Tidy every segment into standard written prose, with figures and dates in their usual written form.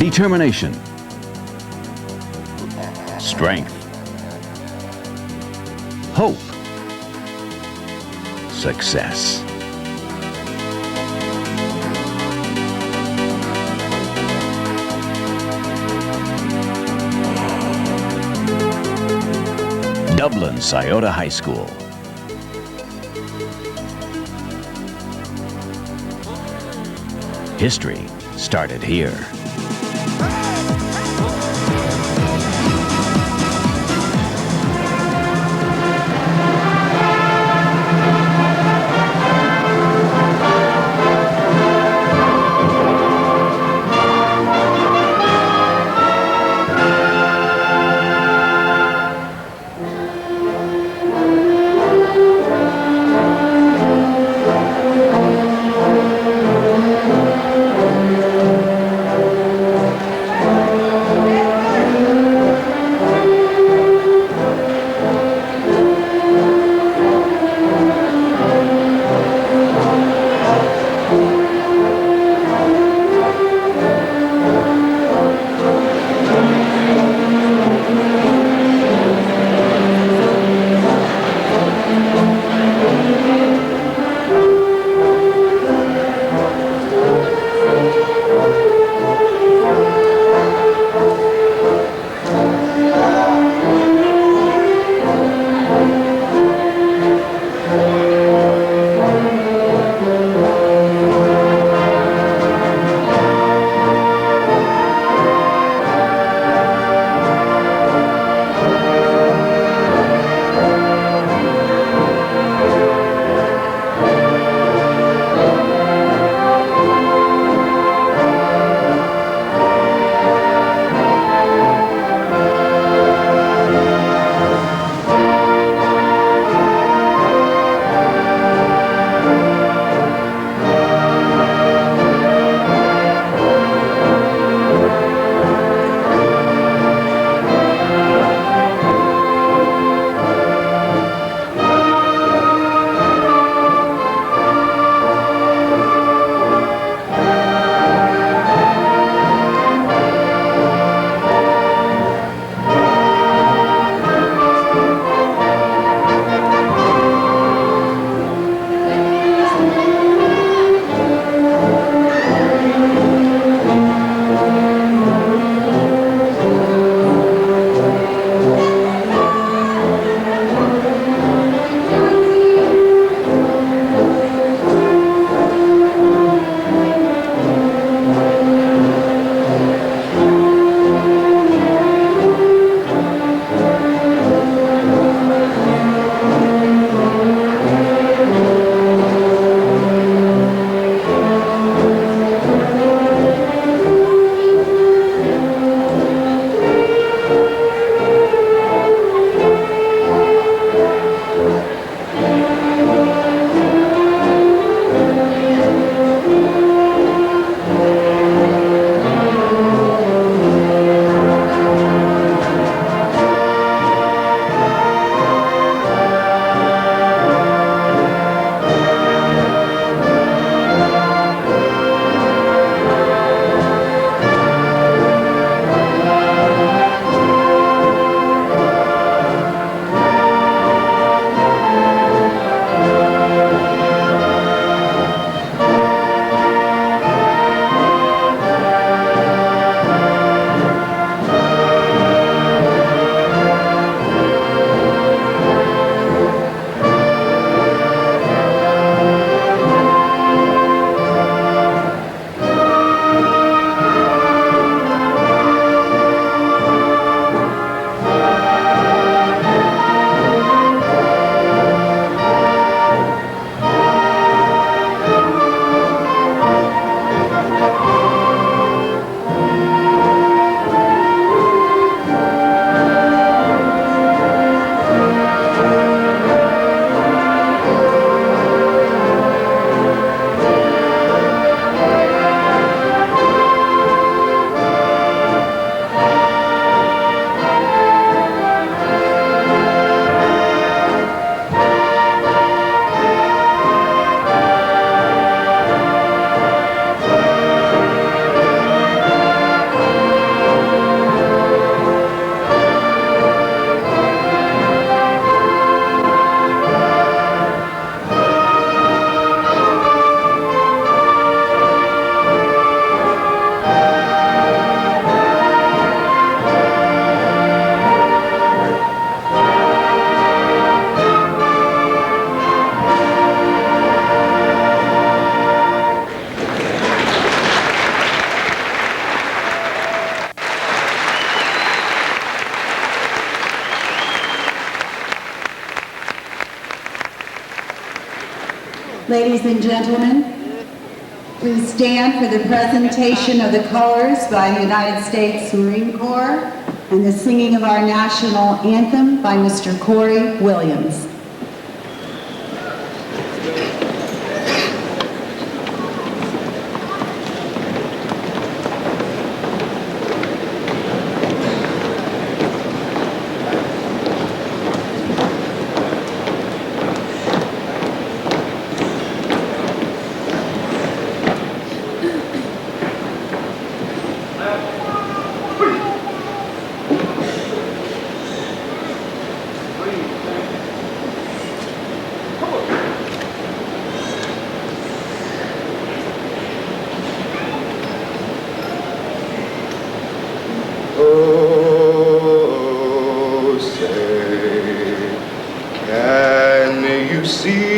determination, strength, hope, success. Dublin Scioto High School. History started here. Ladies and gentlemen, please stand for the presentation of the colors by the United States Marine Corps and the singing of our national anthem by Mr. Corey Williams. Oh, say, can you see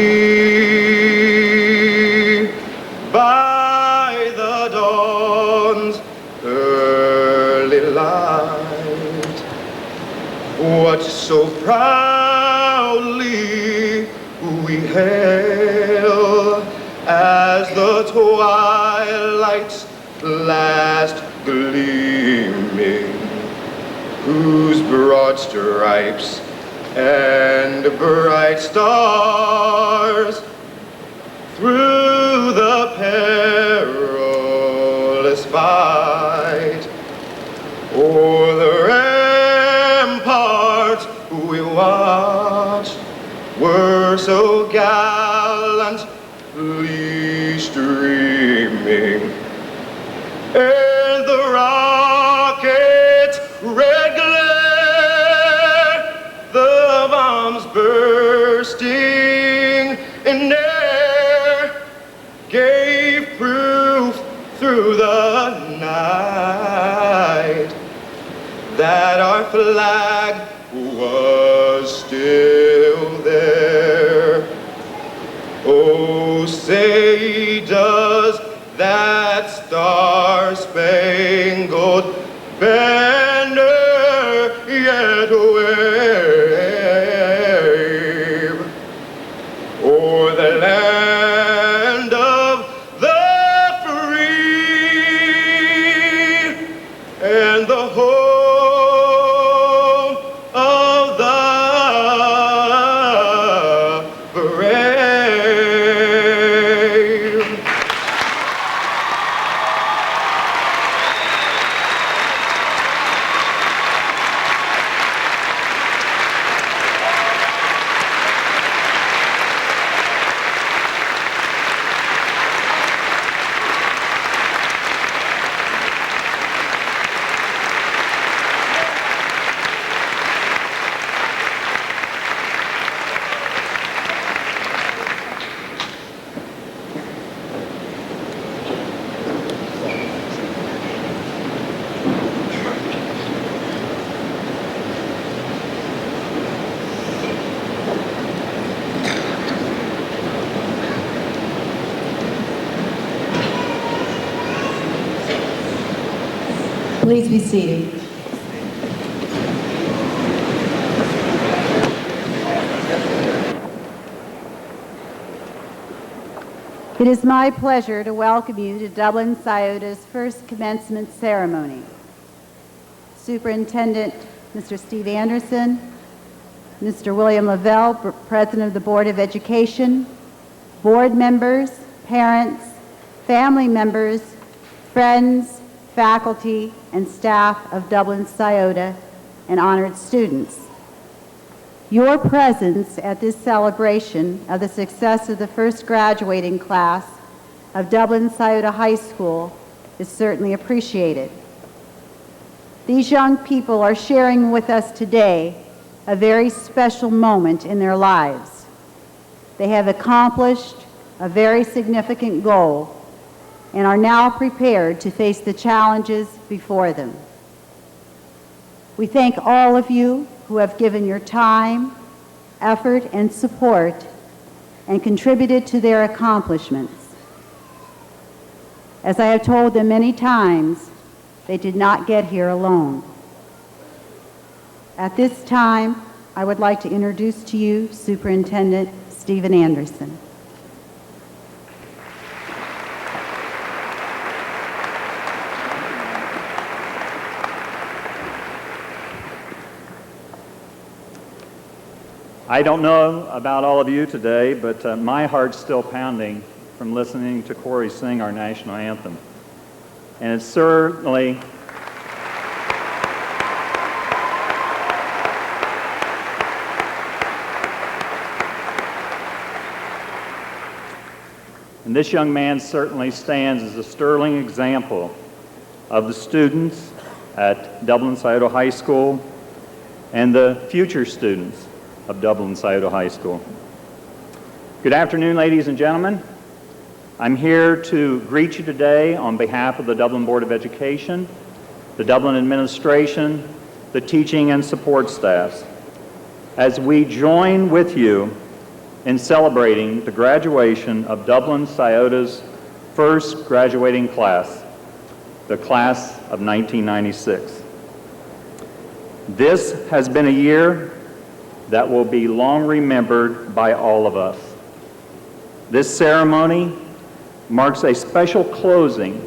by the dawn's early light what so proudly we hail as the twilight's last gleaming, whose broad stripes and bright stars through the perilous fight o'er the ramparts we watched were so gallantly streaming. And the rocket's red glare, the bombs bursting in air, gave proof through the night that our flag was still there. Oh, say does that star-spangled banner yet wave o'er the land of the free and the home of the brave. Please be seated. It is my pleasure to welcome you to Dublin Scioto's first commencement ceremony. Superintendent Mr. Steve Anderson, Mr. William Lavelle, President of the Board of Education, board members, parents, family members, friends, faculty, and staff of Dublin Scioto, and honored students. Your presence at this celebration of the success of the first graduating class of Dublin Scioto High School is certainly appreciated. These young people are sharing with us today a very special moment in their lives. They have accomplished a very significant goal and are now prepared to face the challenges before them. We thank all of you who have given your time, effort, and support and contributed to their accomplishments. As I have told them many times, they did not get here alone. At this time, I would like to introduce to you Superintendent Stephen Anderson. I don't know about all of you today, but my heart's still pounding from listening to Corey sing our national anthem. And it's certainly and this young man certainly stands as a sterling example of the students at Dublin Scioto High School and the future students of Dublin Scioto High School. Good afternoon, ladies and gentlemen. I'm here to greet you today on behalf of the Dublin Board of Education, the Dublin administration, the teaching and support staffs, as we join with you in celebrating the graduation of Dublin Scioto's first graduating class, the class of 1996. This has been a year that will be long remembered by all of us. This ceremony marks a special closing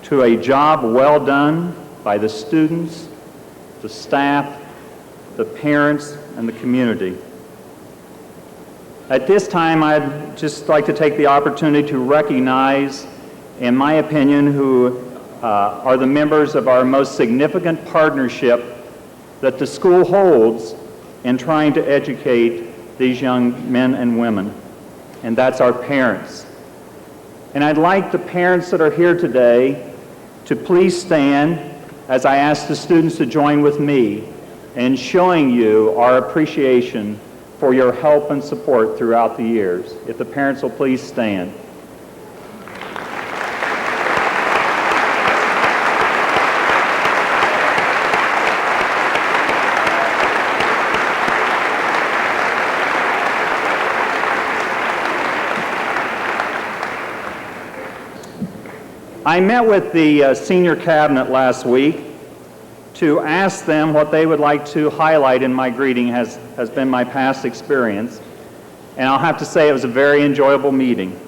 to a job well done by the students, the staff, the parents, and the community. At this time, I'd just like to take the opportunity to recognize, in my opinion, who are the members of our most significant partnership that the school holds in trying to educate these young men and women, and that's our parents. And I'd like the parents that are here today to please stand as I ask the students to join with me in showing you our appreciation for your help and support throughout the years. If the parents will please stand. I met with the senior cabinet last week to ask them what they would like to highlight in my greeting has been my past experience. And I'll have to say it was a very enjoyable meeting.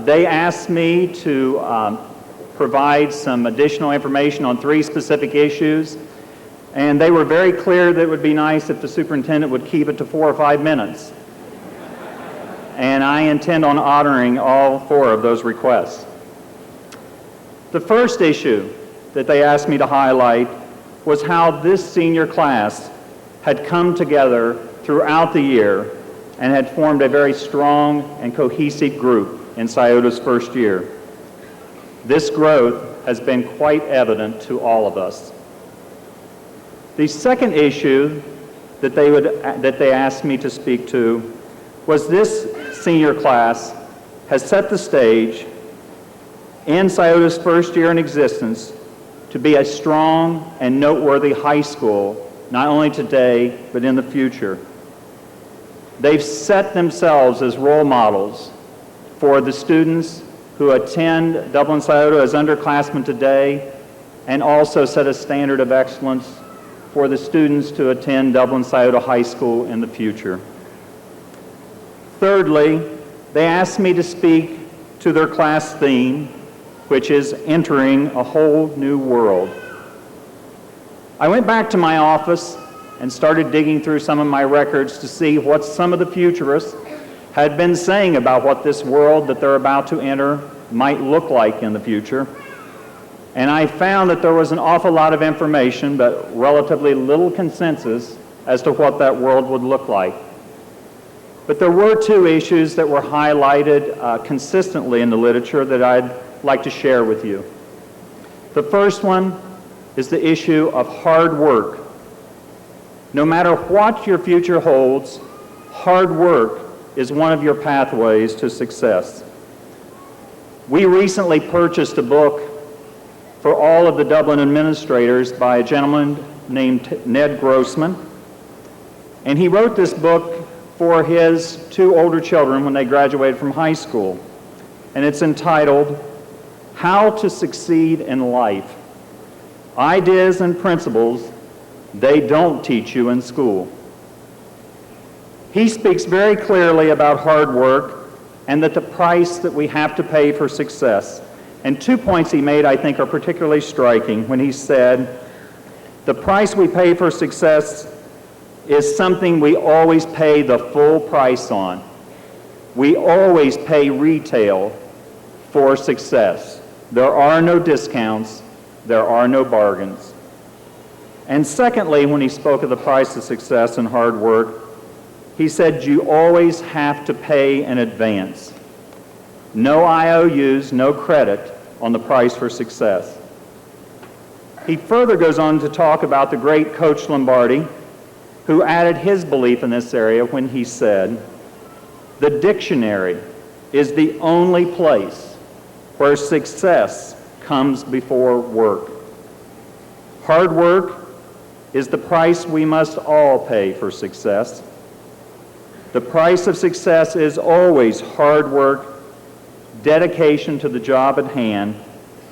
They asked me to provide some additional information on 3 specific issues, and they were very clear that it would be nice if the superintendent would keep it to 4 or 5 minutes. And I intend on honoring all 4 of those requests. The first issue that they asked me to highlight was how this senior class had come together throughout the year and had formed a very strong and cohesive group in Scioto's first year. This growth has been quite evident to all of us. The second issue that they asked me to speak to was this senior class has set the stage in Scioto's first year in existence to be a strong and noteworthy high school, not only today, but in the future. They've set themselves as role models for the students who attend Dublin Scioto as underclassmen today, and also set a standard of excellence for the students to attend Dublin Scioto High School in the future. Thirdly, they asked me to speak to their class theme, which is entering a whole new world. I went back to my office and started digging through some of my records to see what some of the futurists had been saying about what this world that they're about to enter might look like in the future. And I found that there was an awful lot of information, but relatively little consensus as to what that world would look like. But there were 2 issues that were highlighted consistently in the literature that I'd like to share with you. The first one is the issue of hard work. No matter what your future holds, hard work is one of your pathways to success. We recently purchased a book for all of the Dublin administrators by a gentleman named Ned Grossman, and he wrote this book for his 2 older children when they graduated from high school, and it's entitled How to Succeed in Life: Ideas and Principles They Don't Teach You in School. He speaks very clearly about hard work and that the price that we have to pay for success. And 2 points he made I think are particularly striking when he said, the price we pay for success is something we always pay the full price on. We always pay retail for success. There are no discounts. There are no bargains. And secondly, when he spoke of the price of success and hard work, he said you always have to pay in advance. No IOUs, no credit on the price for success. He further goes on to talk about the great Coach Lombardi, who added his belief in this area when he said, "The dictionary is the only place where success comes before work. Hard work is the price we must all pay for success. The price of success is always hard work, dedication to the job at hand,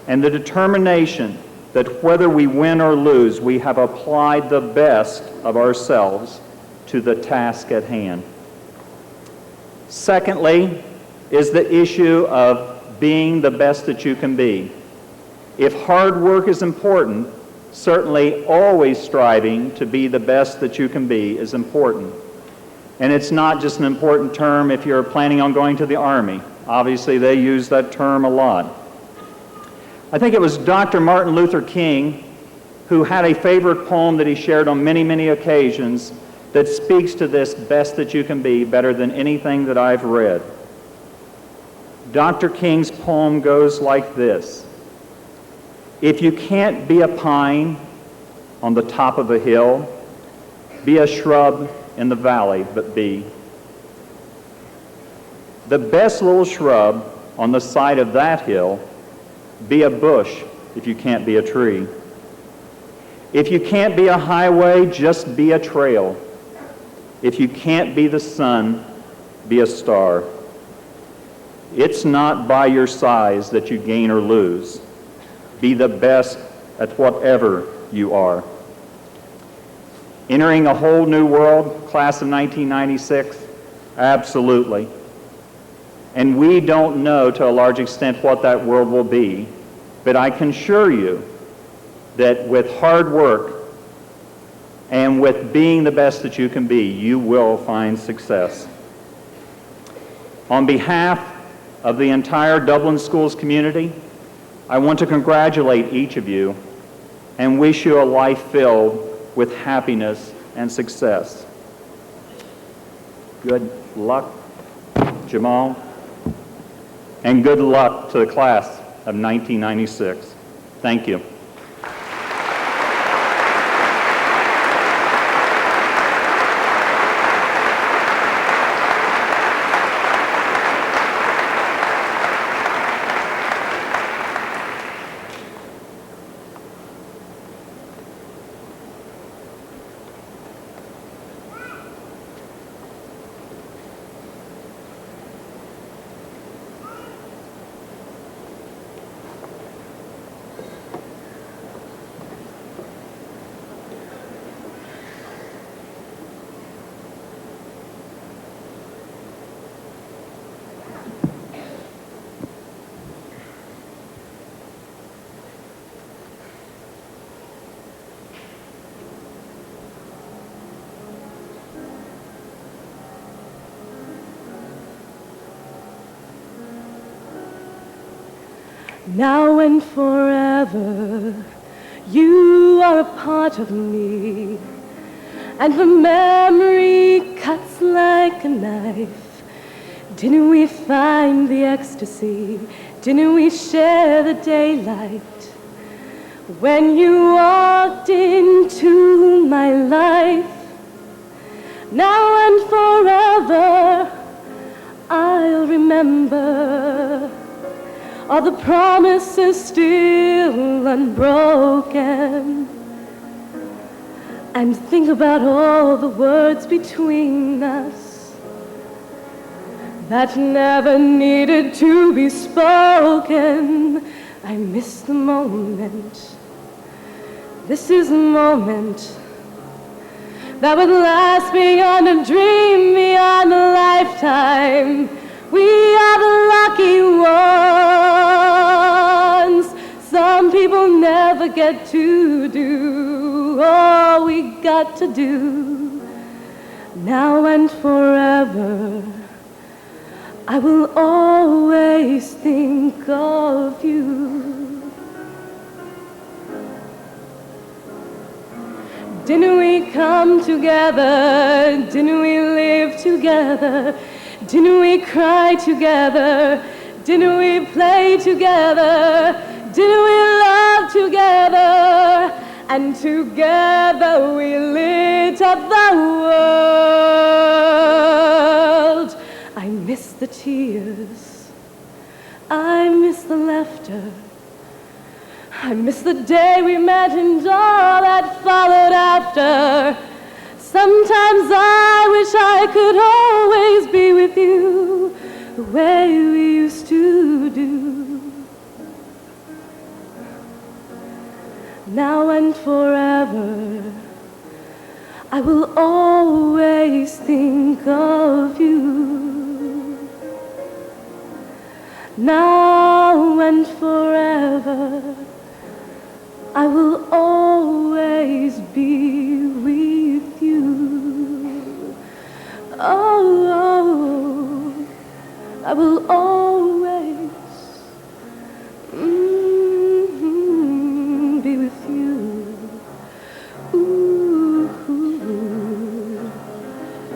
and the determination that whether we win or lose, we have applied the best of ourselves to the task at hand." Secondly is the issue of being the best that you can be. If hard work is important, certainly always striving to be the best that you can be is important. And it's not just an important term if you're planning on going to the Army. Obviously, they use that term a lot. I think it was Dr. Martin Luther King who had a favorite poem that he shared on many, many occasions that speaks to this best that you can be better than anything that I've read. Dr. King's poem goes like this: "If you can't be a pine on the top of a hill, be a shrub in the valley, but be the best little shrub on the side of that hill. Be a bush if you can't be a tree. If you can't be a highway, just be a trail. If you can't be the sun, be a star. It's not by your size that you gain or lose. Be the best at whatever you are." Entering a whole new world, class of 1996? Absolutely. And we don't know to a large extent what that world will be, but I can assure you that with hard work and with being the best that you can be, you will find success. On behalf of the entire Dublin Schools community, I want to congratulate each of you and wish you a life filled with happiness and success. Good luck, Jamal, and good luck to the class of 1996. Thank you. Now and forever, you are a part of me, and the memory cuts like a knife. Didn't we find the ecstasy? Didn't we share the daylight? When you walked into my life, now and forever, I'll remember all the promises still unbroken, and think about all the words between us that never needed to be spoken. I miss the moment. This is a moment that would last beyond a dream, beyond a lifetime. We are the lucky ones. Some people never get to do all we got to do. now and forever, I will always think of you. Didn't we come together? Didn't we live together? Didn't we cry together? Didn't we play together? Didn't we love together? And together we lit up the world. I miss the tears. I miss the laughter. I miss the day we met and all that followed after. Sometimes I wish I could always be with you the way we used to do. Now and forever, I will always think of you. Now and forever, I will always be with you. Oh, I will always be with you. Ooh,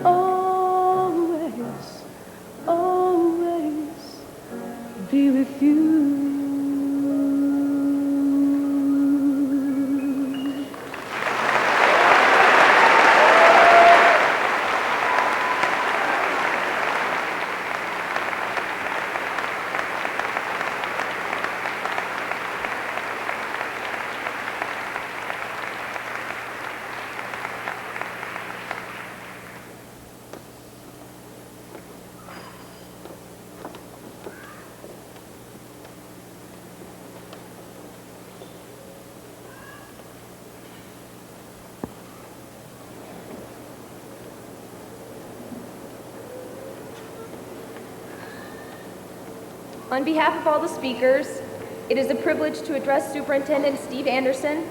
always, always be with you. On behalf of all the speakers, it is a privilege to address Superintendent Steve Anderson,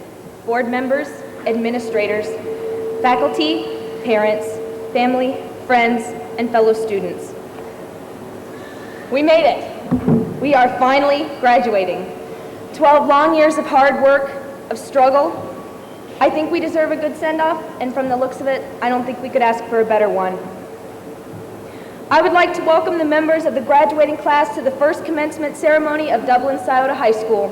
board members, administrators, faculty, parents, family, friends, and fellow students. We made it. We are finally graduating. 12 long years of hard work, of struggle. I think we deserve a good send-off, and from the looks of it, I don't think we could ask for a better one. I would like to welcome the members of the graduating class to the first commencement ceremony of Dublin Scioto High School.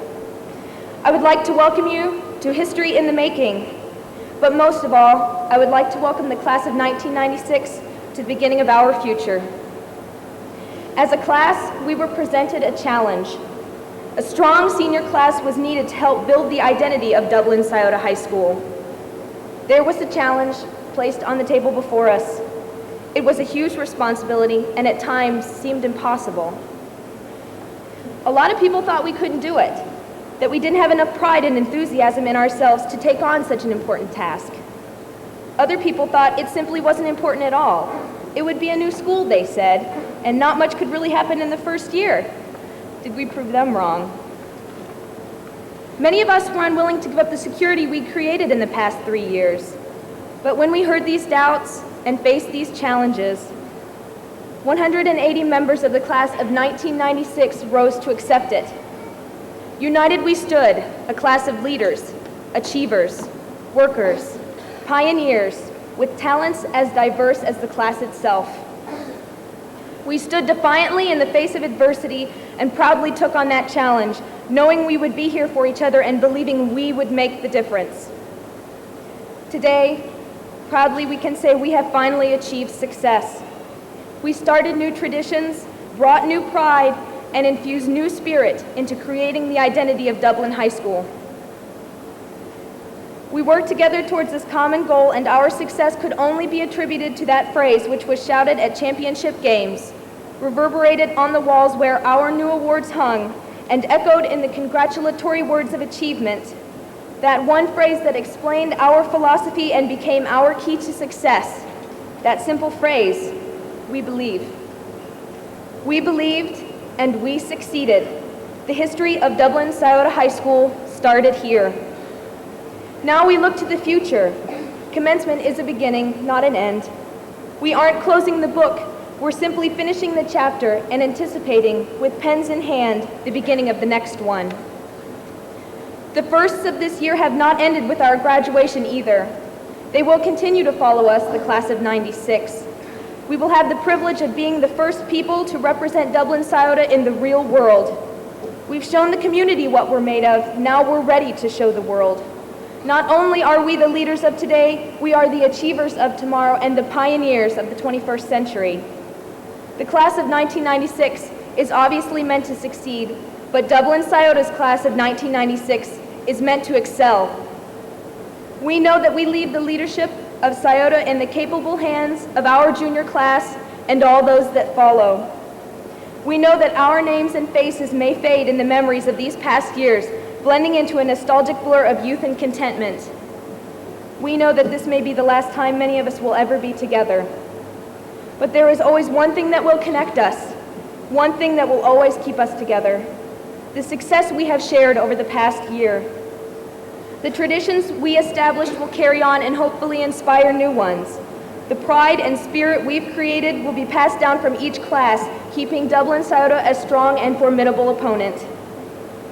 I would like to welcome you to History in the Making, but most of all, I would like to welcome the class of 1996 to the beginning of our future. As a class, we were presented a challenge. A strong senior class was needed to help build the identity of Dublin Scioto High School. There was a challenge placed on the table before us. It was a huge responsibility and at times seemed impossible. A lot of people thought we couldn't do it, that we didn't have enough pride and enthusiasm in ourselves to take on such an important task. Other people thought it simply wasn't important at all. It would be a new school, they said, and not much could really happen in the first year. Did we prove them wrong? Many of us were unwilling to give up the security we'd created in the past 3 years. But when we heard these doubts and faced these challenges, 180 members of the class of 1996 rose to accept it. United we stood, a class of leaders, achievers, workers, pioneers, with talents as diverse as the class itself. We stood defiantly in the face of adversity and proudly took on that challenge, knowing we would be here for each other and believing we would make the difference. Today, proudly we can say we have finally achieved success. We started new traditions, brought new pride, and infused new spirit into creating the identity of Dublin High School. We worked together towards this common goal, and our success could only be attributed to that phrase which was shouted at championship games, reverberated on the walls where our new awards hung, and echoed in the congratulatory words of achievement. That one phrase that explained our philosophy and became our key to success. That simple phrase, we believe. We believed and we succeeded. The history of Dublin Scioto High School started here. Now we look to the future. Commencement is a beginning, not an end. We aren't closing the book. We're simply finishing the chapter and anticipating, with pens in hand, the beginning of the next one. The firsts of this year have not ended with our graduation either. They will continue to follow us, the class of '96. We will have the privilege of being the first people to represent Dublin Scioto in the real world. We've shown the community what we're made of. Now we're ready to show the world. Not only are we the leaders of today, we are the achievers of tomorrow and the pioneers of the 21st century. The class of 1996 is obviously meant to succeed, but Dublin Scioto's class of 1996 is meant to excel. We know that we leave the leadership of Scioto in the capable hands of our junior class and all those that follow. We know that our names and faces may fade in the memories of these past years, blending into a nostalgic blur of youth and contentment. We know that this may be the last time many of us will ever be together. But there is always one thing that will connect us, one thing that will always keep us together: the success we have shared over the past year. The traditions we established will carry on and hopefully inspire new ones. The pride and spirit we've created will be passed down from each class, keeping Dublin Scioto a strong and formidable opponent.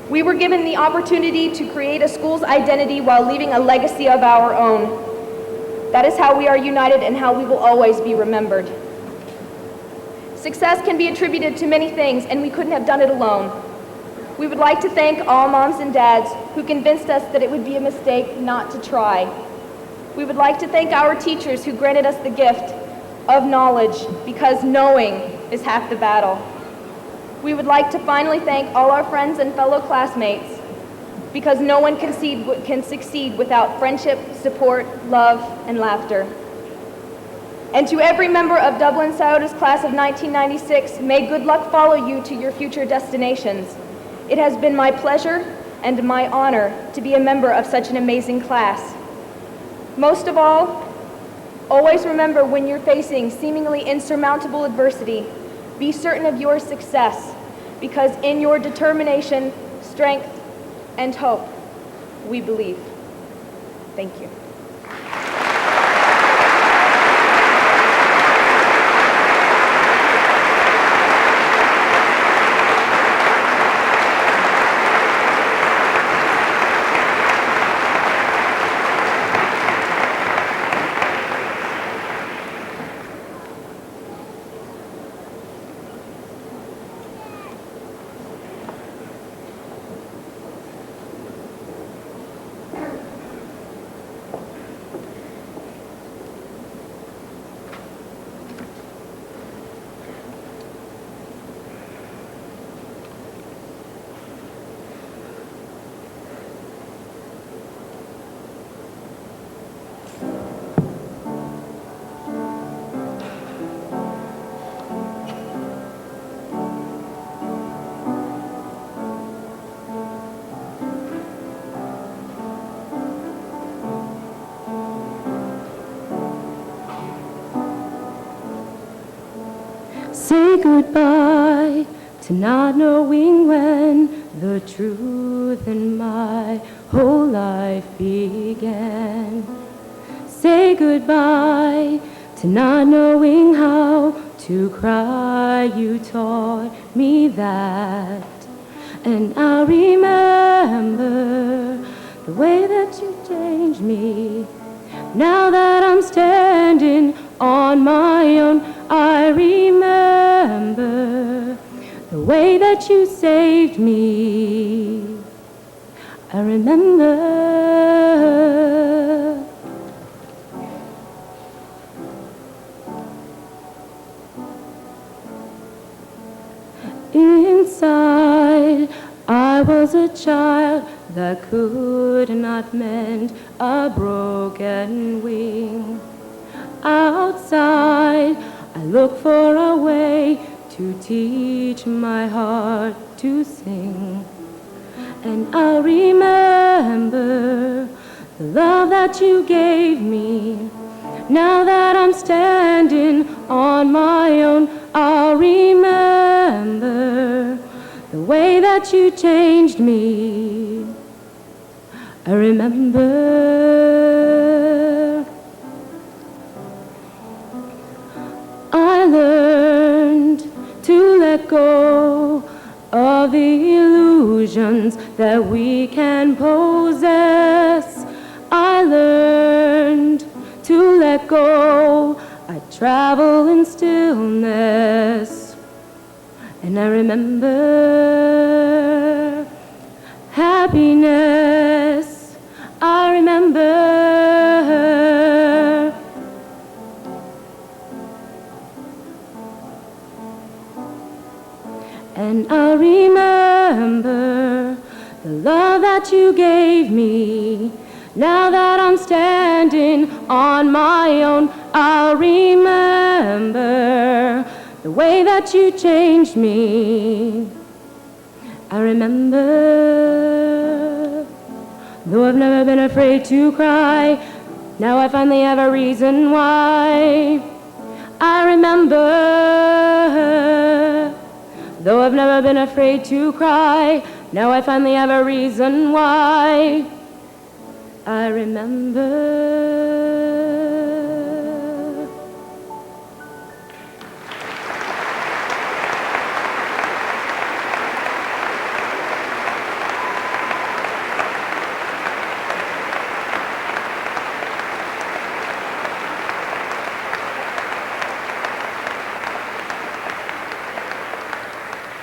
We were given the opportunity to create a school's identity while leaving a legacy of our own. That is how we are united and how we will always be remembered. Success can be attributed to many things, and we couldn't have done it alone. We would like to thank all moms and dads who convinced us that it would be a mistake not to try. We would like to thank our teachers who granted us the gift of knowledge, because knowing is half the battle. We would like to finally thank all our friends and fellow classmates, because no one can succeed without friendship, support, love, and laughter. And to every member of Dublin Scioto's class of 1996, may good luck follow you to your future destinations. It has been my pleasure and my honor to be a member of such an amazing class. Most of all, always remember when you're facing seemingly insurmountable adversity, be certain of your success, because in your determination, strength, and hope, we believe. Thank you. Say goodbye to not knowing when the truth in my whole life began. Say goodbye to not knowing how to cry. You taught me that. And I'll remember the way that you changed me. Now that I'm standing on my own, I remember the way that you saved me. I remember. Inside, I was a child that could not mend a broken wing. Outside, I look for a way to teach my heart to sing. And I'll remember the love that you gave me. Now that I'm standing on my own, I'll remember the way that you changed me. I remember. illusions that we can possess. I learned to let go. I travel in stillness. And I remember happiness. I remember. And I remember the love that you gave me. Now that I'm standing on my own, I'll remember the way that you changed me. I remember, though I've never been afraid to cry, now I finally have a reason why. I remember, though I've never been afraid to cry, now I finally have a reason why. I remember.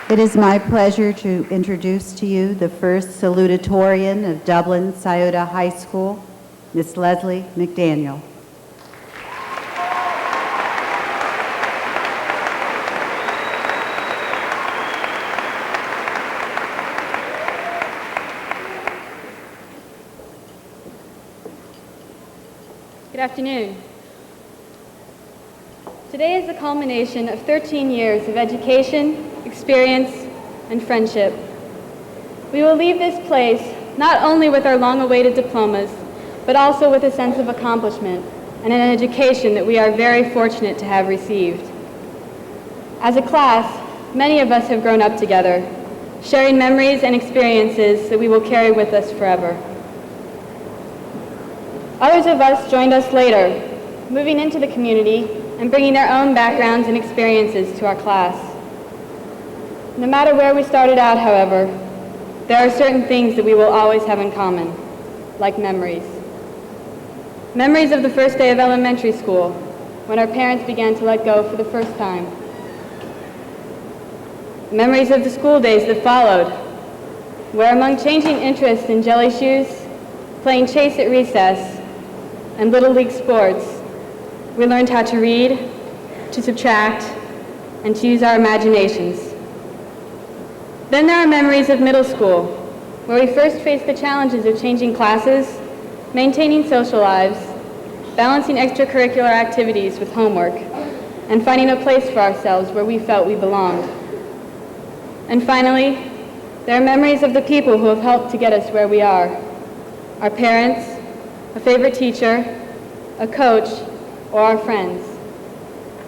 It is my pleasure to introduce to you the first salutatorian of Dublin Scioto High School, Miss Leslie McDaniel. Good afternoon. Today is the culmination of 13 years of education, experience, and friendship. We will leave this place not only with our long-awaited diplomas, but also with a sense of accomplishment and an education that we are very fortunate to have received. As a class, many of us have grown up together, sharing memories and experiences that we will carry with us forever. Others of us joined us later, moving into the community and bringing their own backgrounds and experiences to our class. No matter where we started out, however, there are certain things that we will always have in common, like memories. Memories of the first day of elementary school, when our parents began to let go for the first time. Memories of the school days that followed, where among changing interests in jelly shoes, playing chase at recess, and Little League sports, we learned how to read, to subtract, and to use our imaginations. Then there are memories of middle school, where we first faced the challenges of changing classes, maintaining social lives, balancing extracurricular activities with homework, and finding a place for ourselves where we felt we belonged. And finally, there are memories of the people who have helped to get us where we are. Our parents, a favorite teacher, a coach, or our friends,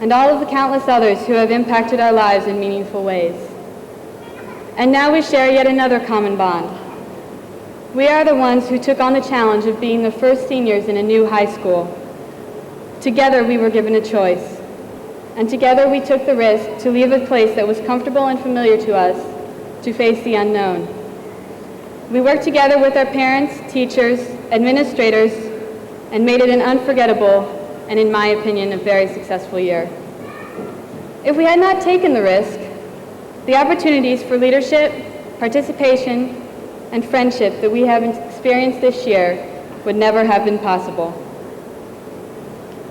and all of the countless others who have impacted our lives in meaningful ways. And now we share yet another common bond. We are the ones who took on the challenge of being the first seniors in a new high school. Together we were given a choice, and together we took the risk to leave a place that was comfortable and familiar to us to face the unknown. We worked together with our parents, teachers, administrators, and made it an unforgettable and, in my opinion, a very successful year. If we had not taken the risk, the opportunities for leadership, participation, and friendship that we have experienced this year would never have been possible.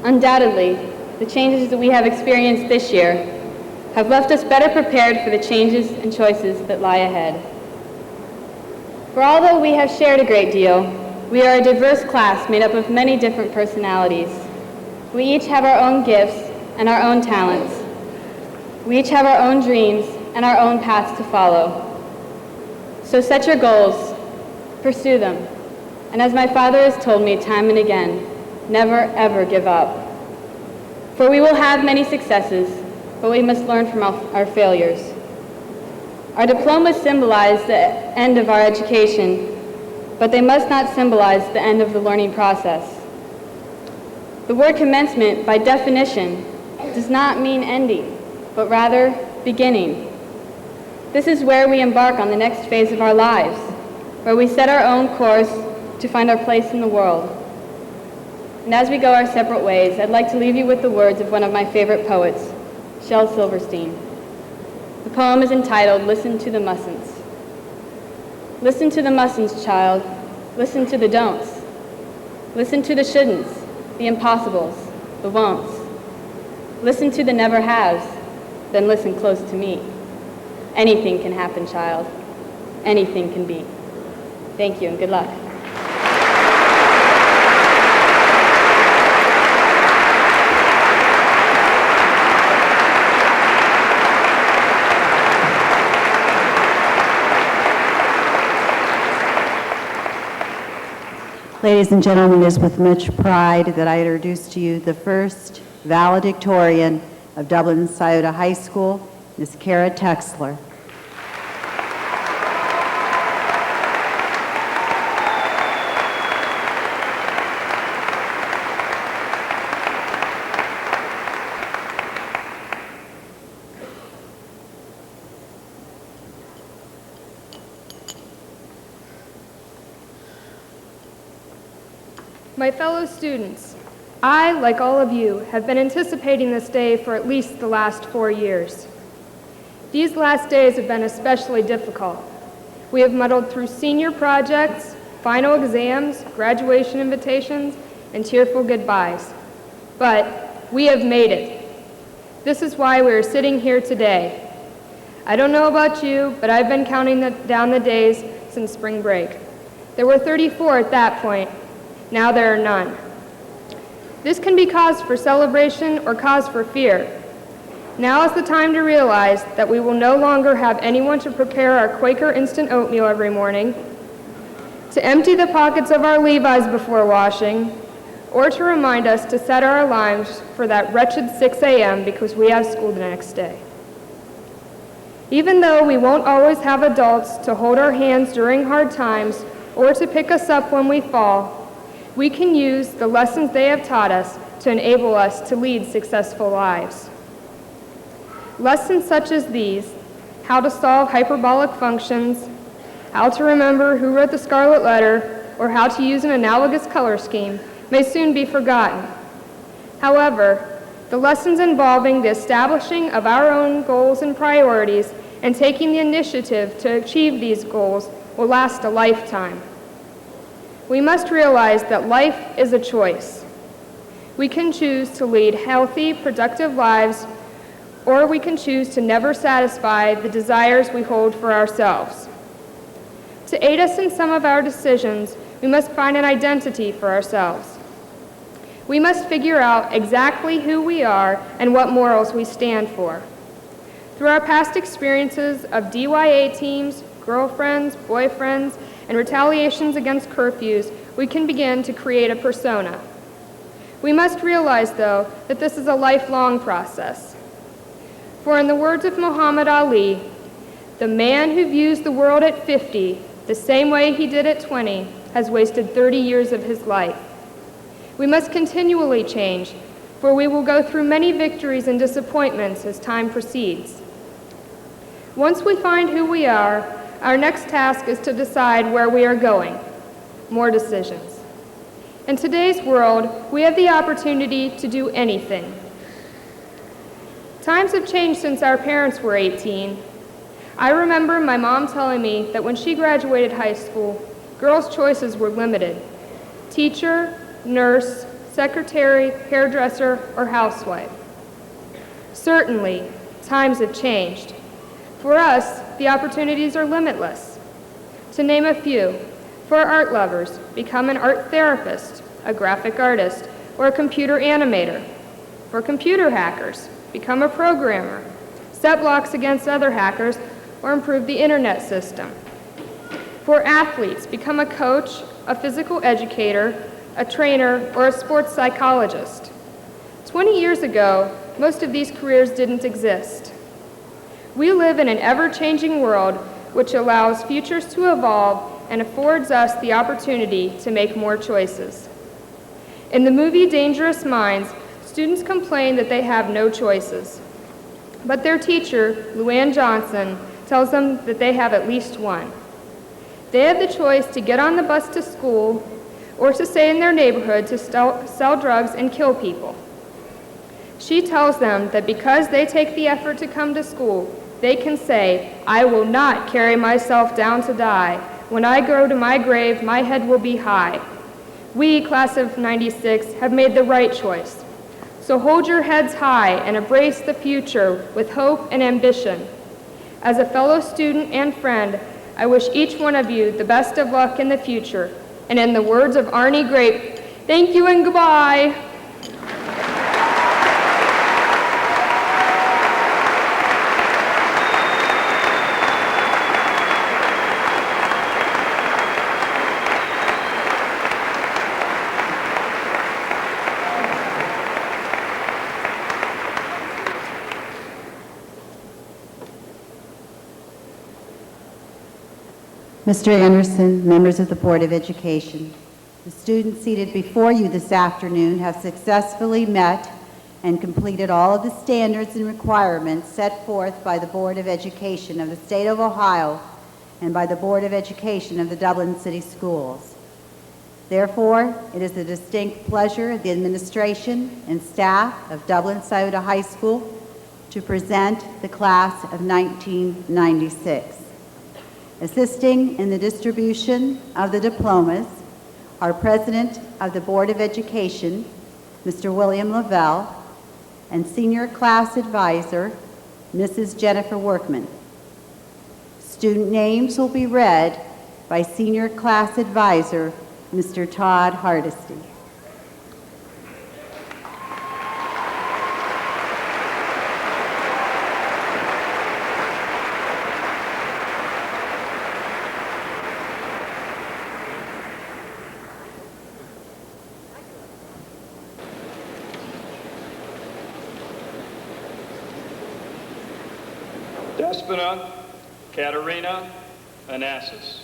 Undoubtedly, the changes that we have experienced this year have left us better prepared for the changes and choices that lie ahead. For although we have shared a great deal, we are a diverse class made up of many different personalities. We each have our own gifts and our own talents. We each have our own dreams and our own paths to follow. So set your goals, pursue them, and as my father has told me time and again, never ever give up. For we will have many successes, but we must learn from our failures. Our diplomas symbolize the end of our education, but they must not symbolize the end of the learning process. The word commencement, by definition, does not mean ending, but rather beginning. This is where we embark on the next phase of our lives, where we set our own course to find our place in the world. And as we go our separate ways, I'd like to leave you with the words of one of my favorite poets, Shel Silverstein. The poem is entitled, Listen to the Mustn'ts. Listen to the mustn'ts, child. Listen to the don'ts. Listen to the shouldn'ts, the impossibles, the won'ts. Listen to the never haves, then listen close to me. Anything can happen, child. Anything can be. Thank you and good luck. Ladies and gentlemen, it is with much pride that I introduce to you the first valedictorian of Dublin Scioto High School, Ms. Kara Texler. My fellow students, I, like all of you, have been anticipating this day for at least the last 4 years. These last days have been especially difficult. We have muddled through senior projects, final exams, graduation invitations, and tearful goodbyes. But we have made it. This is why we are sitting here today. I don't know about you, but I've been counting down the days since spring break. There were 34 at that point. Now there are none. This can be cause for celebration or cause for fear. Now is the time to realize that we will no longer have anyone to prepare our Quaker instant oatmeal every morning, to empty the pockets of our Levi's before washing, or to remind us to set our alarms for that wretched 6 a.m. because we have school the next day. Even though we won't always have adults to hold our hands during hard times or to pick us up when we fall, we can use the lessons they have taught us to enable us to lead successful lives. Lessons such as these, how to solve hyperbolic functions, how to remember who wrote the scarlet letter, or how to use an analogous color scheme, may soon be forgotten. However, the lessons involving the establishing of our own goals and priorities and taking the initiative to achieve these goals will last a lifetime. We must realize that life is a choice. We can choose to lead healthy, productive lives, or we can choose to never satisfy the desires we hold for ourselves. To aid us in some of our decisions, we must find an identity for ourselves. We must figure out exactly who we are and what morals we stand for. Through our past experiences of DYA teams, girlfriends, boyfriends, and retaliations against curfews, we can begin to create a persona. We must realize, though, that this is a lifelong process. For in the words of Muhammad Ali, the man who views the world at 50 the same way he did at 20 has wasted 30 years of his life. We must continually change, for we will go through many victories and disappointments as time proceeds. Once we find who we are, our next task is to decide where we are going. More decisions. In today's world, we have the opportunity to do anything. Times have changed since our parents were 18. I remember my mom telling me that when she graduated high school, girls' choices were limited: teacher, nurse, secretary, hairdresser, or housewife. Certainly, times have changed. For us, the opportunities are limitless. To name a few, for art lovers, become an art therapist, a graphic artist, or a computer animator. For computer hackers, become a programmer, set blocks against other hackers, or improve the internet system. For athletes, become a coach, a physical educator, a trainer, or a sports psychologist. 20 years ago, most of these careers didn't exist. We live in an ever-changing world which allows futures to evolve and affords us the opportunity to make more choices. In the movie Dangerous Minds, students complain that they have no choices. But their teacher, Luann Johnson, tells them that they have at least one. They have the choice to get on the bus to school or to stay in their neighborhood to sell drugs and kill people. She tells them that because they take the effort to come to school, they can say, "I will not carry myself down to die. When I go to my grave, my head will be high." We, class of '96, have made the right choice. So hold your heads high and embrace the future with hope and ambition. As a fellow student and friend, I wish each one of you the best of luck in the future. And in the words of Arnie Grape, thank you and goodbye. Mr. Anderson, members of the Board of Education, the students seated before you this afternoon have successfully met and completed all of the standards and requirements set forth by the Board of Education of the State of Ohio and by the Board of Education of the Dublin City Schools. Therefore, it is the distinct pleasure of the administration and staff of Dublin Scioto High School to present the class of 1996. Assisting in the distribution of the diplomas are President of the Board of Education, Mr. William Lavelle, and Senior Class Advisor, Mrs. Jennifer Workman. Student names will be read by Senior Class Advisor, Mr. Todd Hardesty. Despina Katerina Anassis.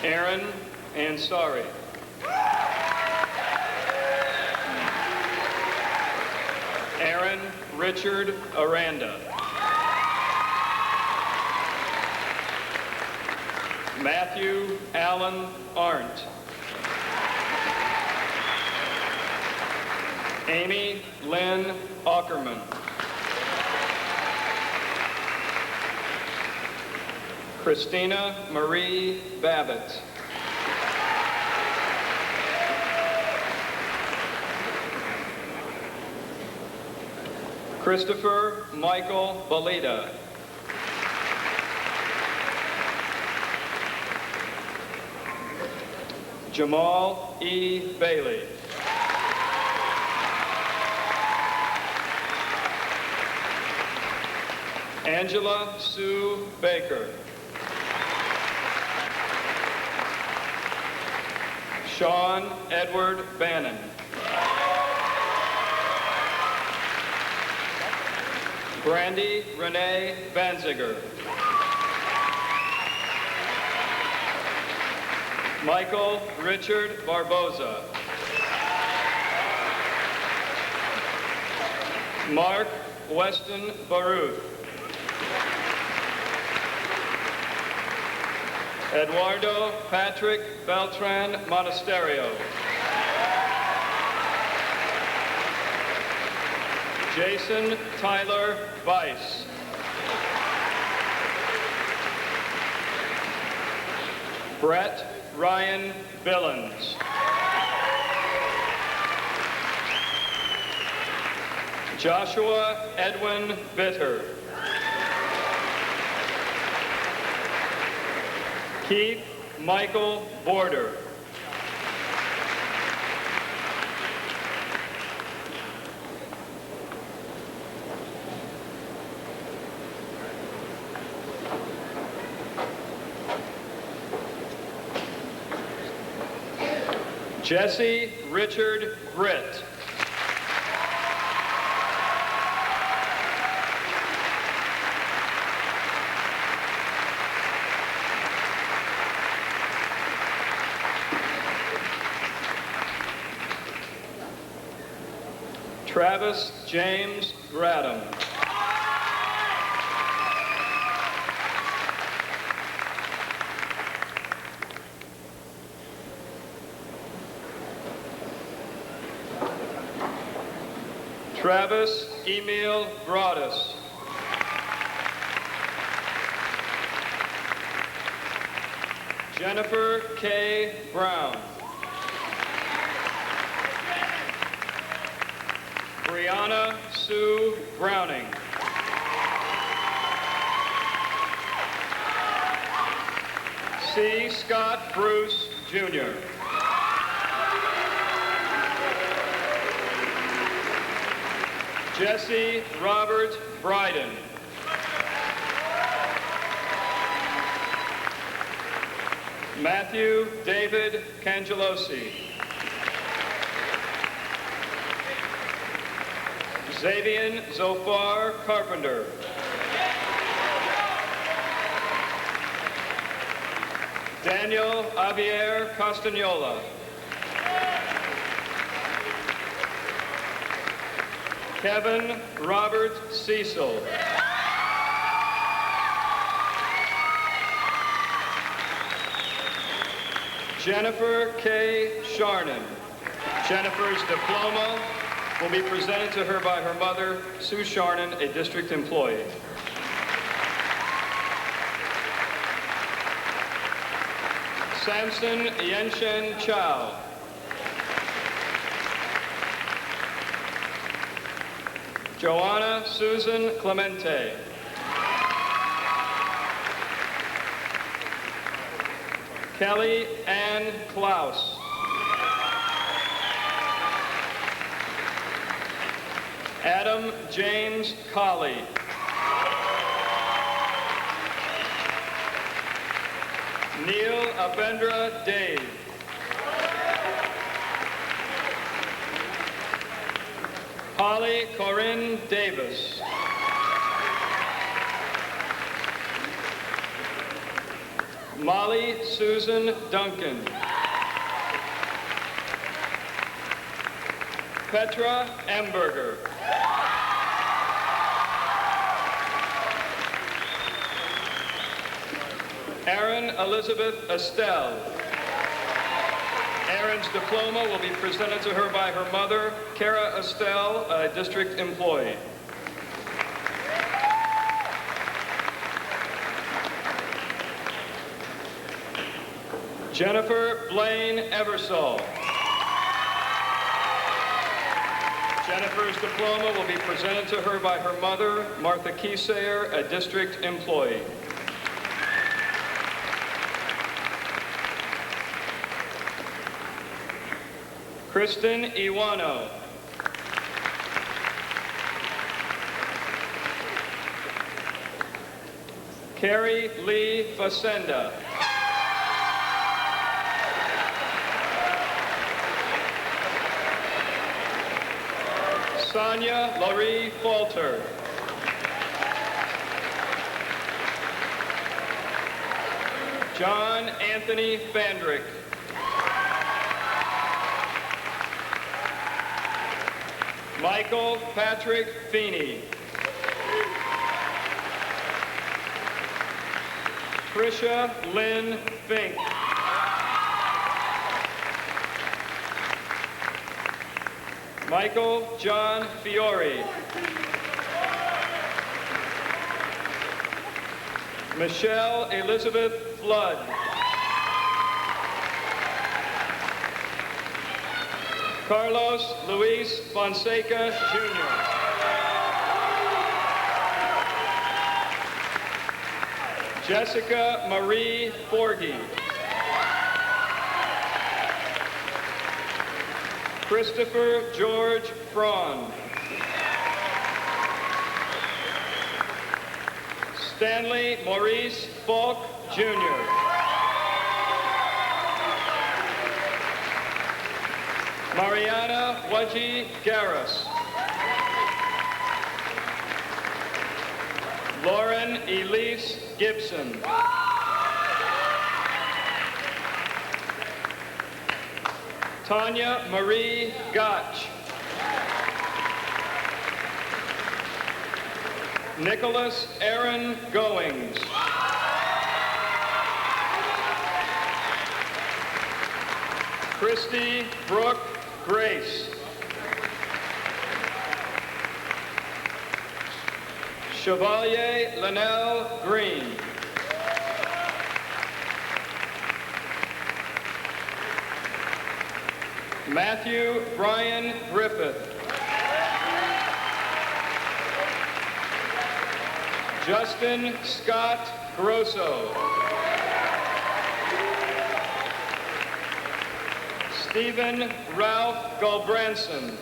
Aaron Ansari. Aaron Richard Aranda. Matthew Allen Arndt. Amy Lynn Ackerman. Christina Marie Babbitt. Christopher Michael Belida. Jamal E. Bailey. Angela Sue Baker. Sean Edward Bannon. Brandy Renee Banziger. Michael Richard Barboza. Mark Weston Baruth. Eduardo Patrick Beltran Monasterio. Jason Tyler Weiss. Brett Ryan Billings. Joshua Edwin Bitter. Keith Michael Border. Jesse Richard Britt. Travis James Bradham. Travis Emil Broadus. Jennifer K. Brown. Brianna Sue Browning. C. Scott Bruce, Jr. Jesse Robert Bryden. Matthew David Cangelosi. Xavier Zofar Carpenter. Daniel Javier Castagnola. Kevin Robert Cecil. Jennifer K. Sharnan. Jennifer's diploma will be presented to her by her mother, Sue Sharnan, a district employee. Samson Yenshen Chow. Joanna Susan Clemente. Kelly Ann Klaus. Adam James Colley. Neil Abendra Dave. Holly Corinne Davis. Molly Susan Duncan. Petra Emberger. Erin Elizabeth Estelle. Erin's diploma will be presented to her by her mother, Kara Estelle, a district employee. Jennifer Blaine Eversole. Jennifer's diploma will be presented to her by her mother, Martha Kiesayer, a district employee. Kristen Iwano. Carrie Lee Facenda. Sonia Laurie Falter. John Anthony Fandrick. Michael Patrick Feeney. Trisha Lynn Fink. Michael John Fiore. Michelle Elizabeth Flood. Carlos Luis Fonseca, Jr. Jessica Marie Forgy. Christopher George Fraun. Stanley Maurice Falk, Jr. Mariana Waji Garris. Lauren Elise Gibson. Tanya Marie Gotch. Nicholas Aaron Goings. Christy Brooke Grace. Chevalier Linnell Green. Matthew Brian Griffith. Justin Scott Grosso. Stephen Ralph Gulbranson.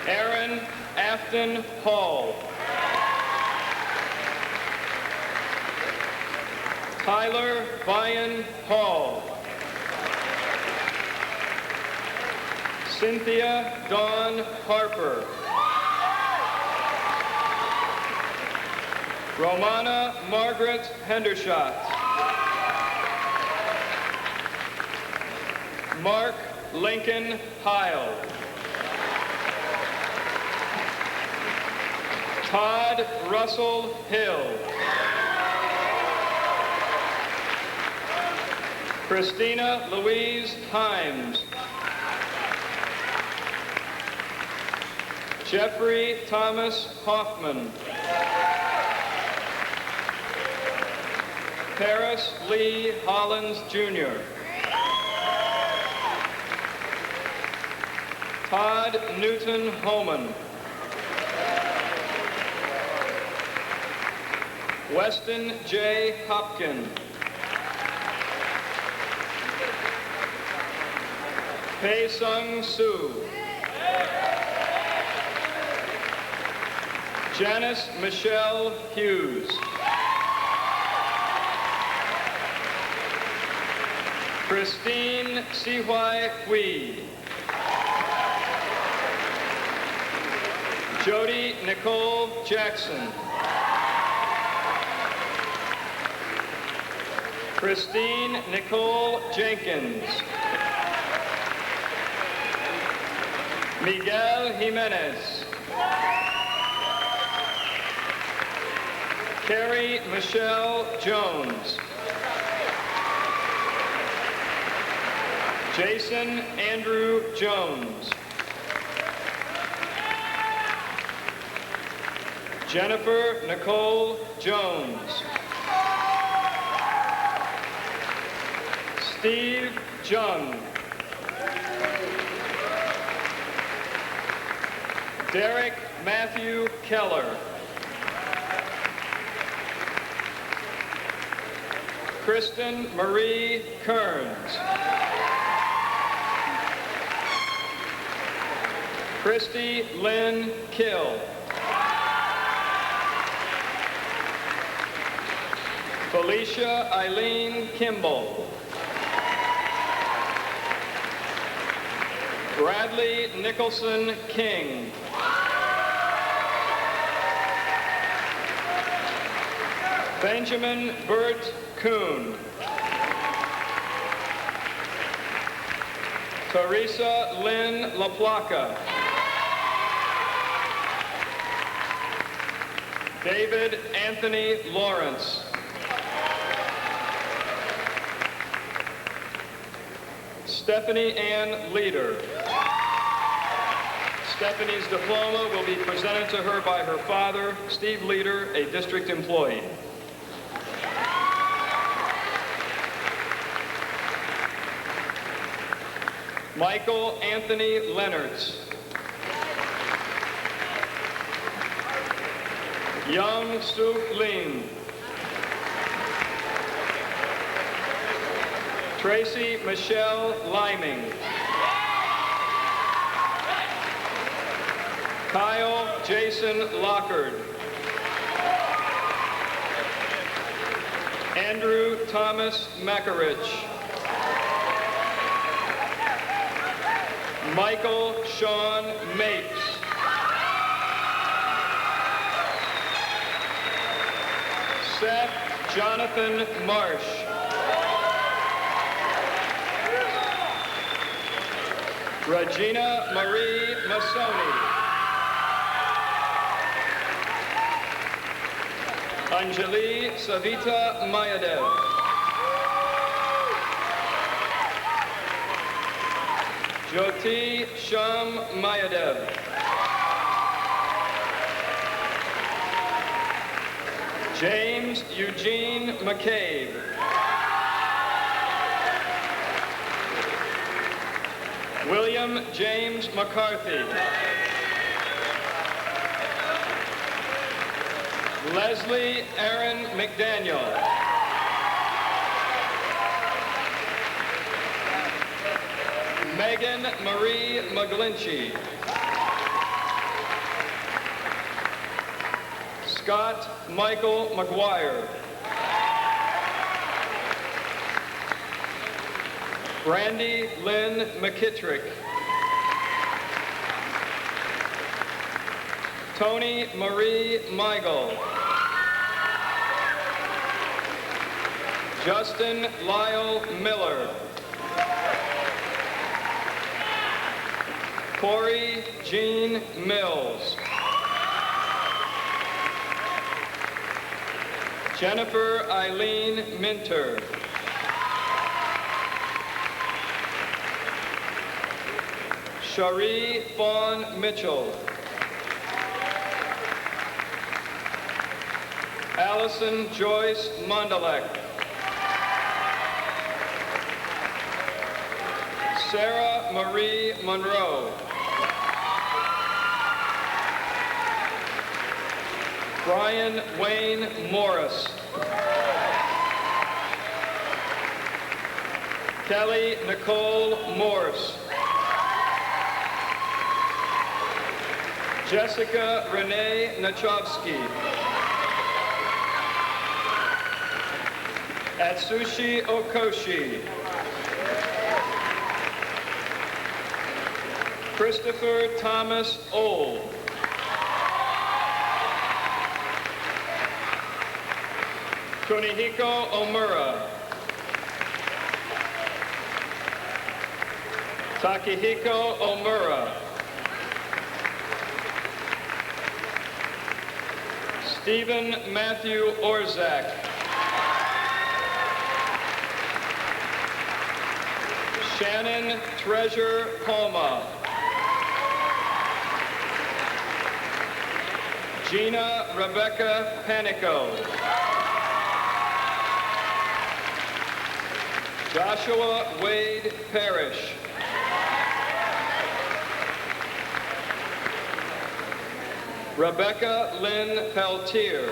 Aaron Afton Hall. Tyler Vian Hall. Cynthia Dawn Harper. Romana Margaret Hendershot. Mark Lincoln Heil. Todd Russell Hill. Christina Louise Himes. Jeffrey Thomas Hoffman. Paris Lee Hollins, Jr. Todd Newton Homan. Weston J. Hopkin. Pei Sung Soo. Janice Michelle Hughes. Christine Sihuai Hui. Jody Nicole Jackson. Christine Nicole Jenkins. Miguel Jimenez. Carrie Michelle Jones. Jason Andrew Jones. Jennifer Nicole Jones. Steve Jung. Derek Matthew Keller. Kristen Marie Kearns. Christy Lynn Kill. Felicia Eileen Kimball. Bradley Nicholson King. Benjamin Burt Kuhn. Teresa Lynn LaPlaca. David Anthony Lawrence. Stephanie Ann Leader. Stephanie's diploma will be presented to her by her father, Steve Leader, a district employee. Michael Anthony Leonards. Young Suk Lim. Tracy Michelle Liming. Kyle Jason Lockard. Andrew Thomas Makarich. Michael Sean Mapes. Seth Jonathan Marsh. Regina Marie Massoni. Anjali Savita Mayadev. Jyoti Sham Mayadev. James Eugene McCabe. William James McCarthy. Leslie Aaron McDaniel. Megan Marie McGlinchey. Scott Michael McGuire. Brandy Lynn McKittrick. Tony Marie Meigel. Justin Lyle Miller. Corey Jean Mills. Jennifer Eileen Minter. Cherie Fawn Mitchell. Allison Joyce Mondalek. Sarah Marie Monroe. Brian Wayne Morris. Kelly Nicole Morse. Jessica Renee Nachovsky. Atsushi Okoshi. Christopher Thomas Old. Kunihiko Omura. Takehiko Omura. Stephen Matthew Orzak. Shannon Treasure Palma. Gina Rebecca Panico. Joshua Wade Parrish. Rebecca Lynn Peltier.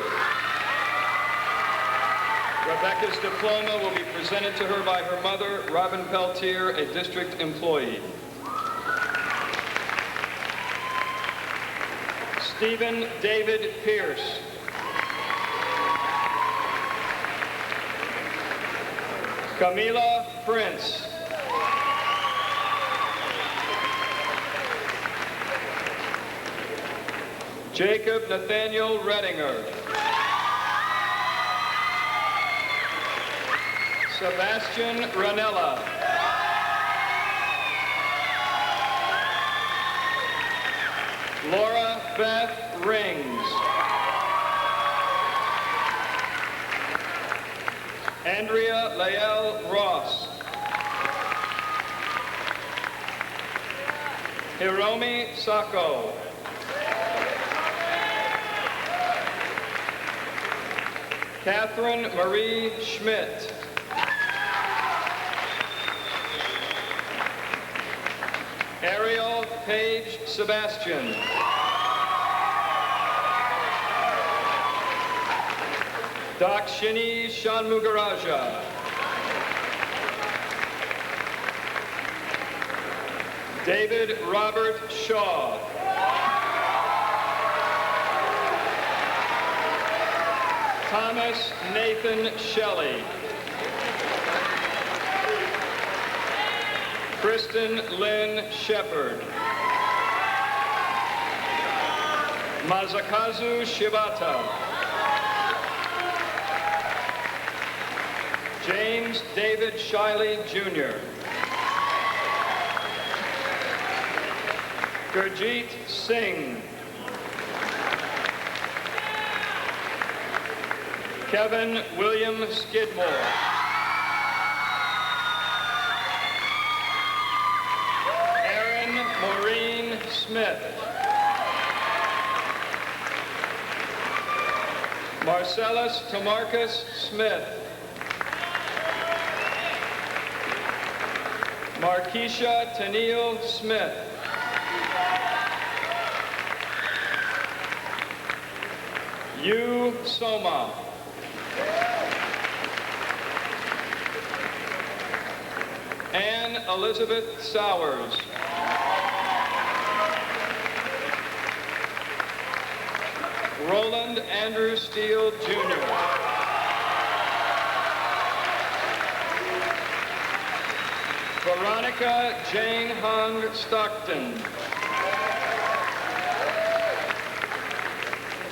Rebecca's diploma will be presented to her by her mother, Robin Peltier, a district employee. Stephen David Pierce. Camila Prince. Jacob Nathaniel Redinger. Sebastian Ranella. Laura Beth Rings. Andrea Lael Ross. Hiromi Sako. Catherine Marie Schmidt. Ariel Paige Sebastian. Dakshini Shanmugaraja. David Robert Shaw. Thomas Nathan Shelley. Kristen Lynn Shepard. Masakazu Shibata. James David Shiley Jr. Gurjeet Singh. Kevin William Skidmore. Erin Maureen Smith. Marcellus Tamarcus Smith. Markeisha Tennille Smith. Yu Soma. Anne Elizabeth Sowers. Roland Andrew Steele, Jr. Veronica Jane Hung Stockton.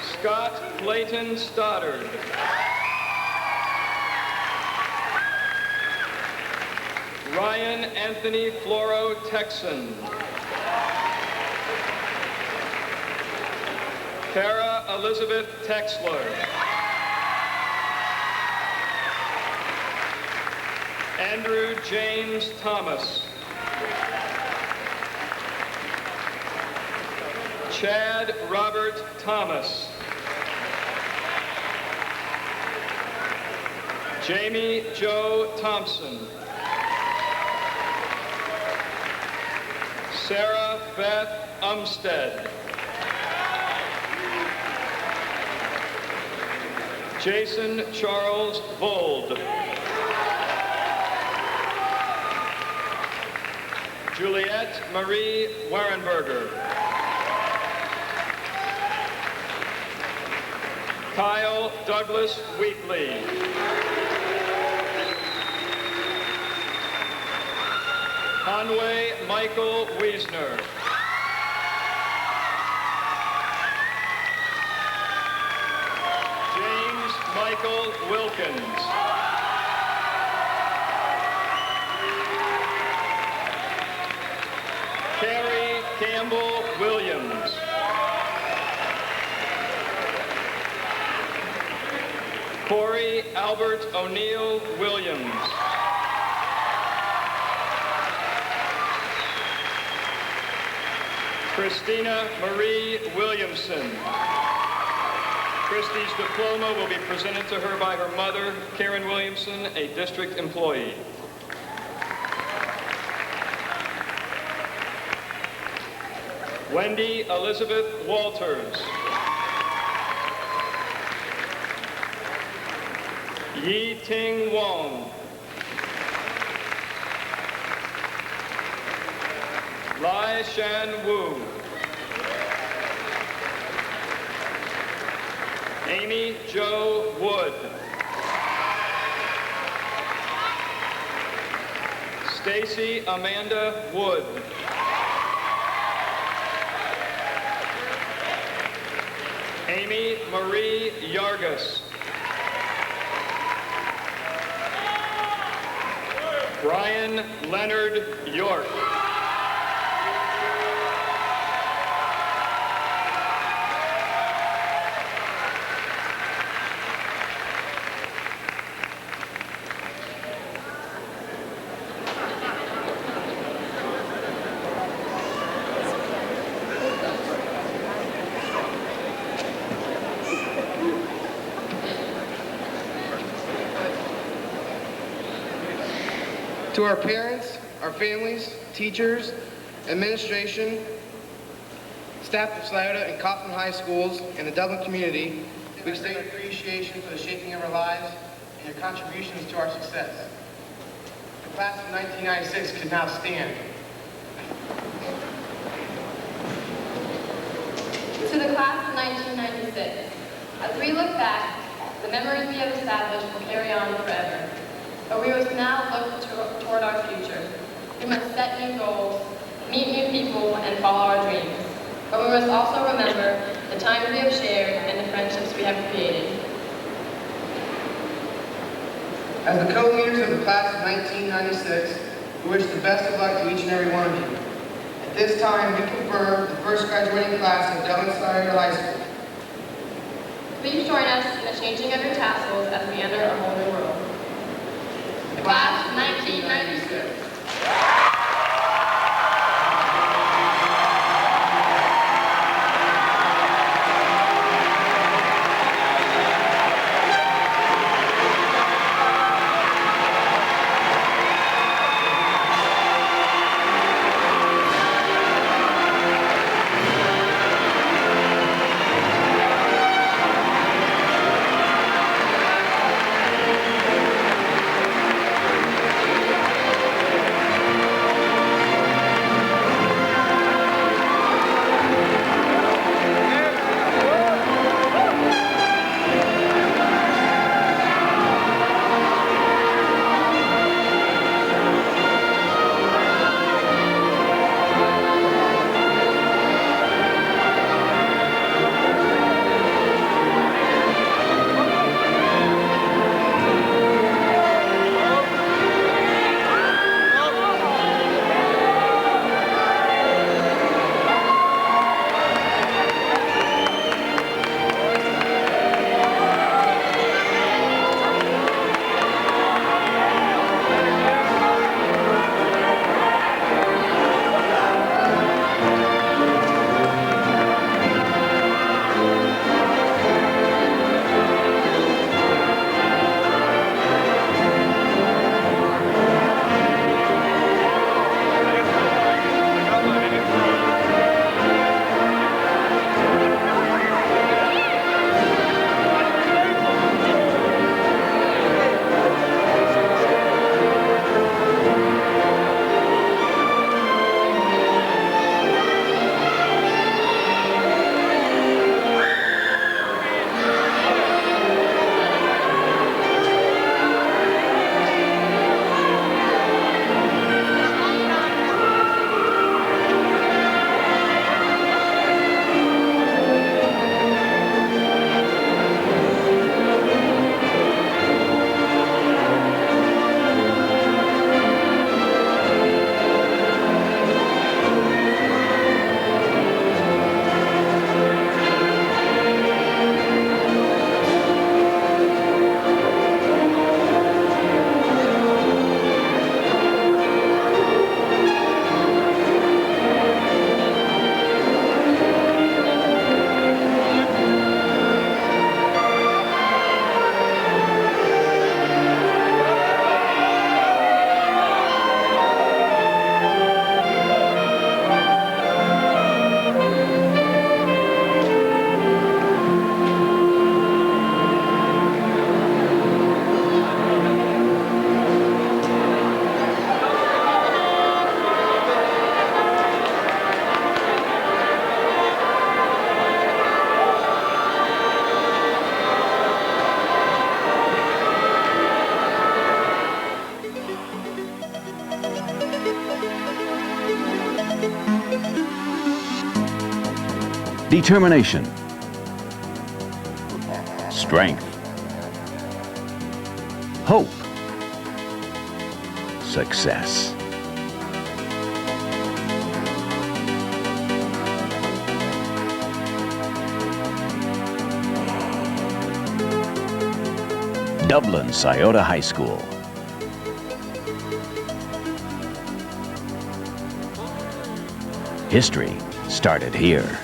Scott Clayton Stoddard. Ryan Anthony Floro Texan. Kara Elizabeth Texler. Andrew James Thomas. Chad Robert Thomas. Jamie Joe Thompson. Sarah Beth Umstead. Jason Charles Vold. Juliette Marie Warenberger. Kyle Douglas Wheatley. Conway Michael Wiesner. James Michael Wilkins. Carrie Campbell Williams. Corey Albert O'Neill Williams. Christina Marie Williamson. Christie's diploma will be presented to her by her mother, Karen Williamson, a district employee. Wendy Elizabeth Walters. Yi Ting Wong. Lai Shan Wu. Amy Jo Wood. Stacy Amanda Wood. Amy Marie Yargus. Brian Leonard York. To our parents, our families, teachers, administration, staff of Scioto and Kaufman High Schools, and the Dublin community, we extend appreciation for the shaping of our lives and your contributions to our success. The class of 1996 can now stand. To the class of 1996, as we look back, the memories we have established will carry on forever. But we must now look toward our future. We must set new goals, meet new people, and follow our dreams. But we must also remember the times we have shared and the friendships we have created. As the co-leaders of the class of 1996, we wish the best of luck to each and every one of you. At this time, we confirm the first graduating class of Dublin Scioto High School. Please join us in the changing of your tassels as we enter our whole new world. Class of 1996. Determination. Strength. Hope. Success. Dublin, Scioto High School. History started here.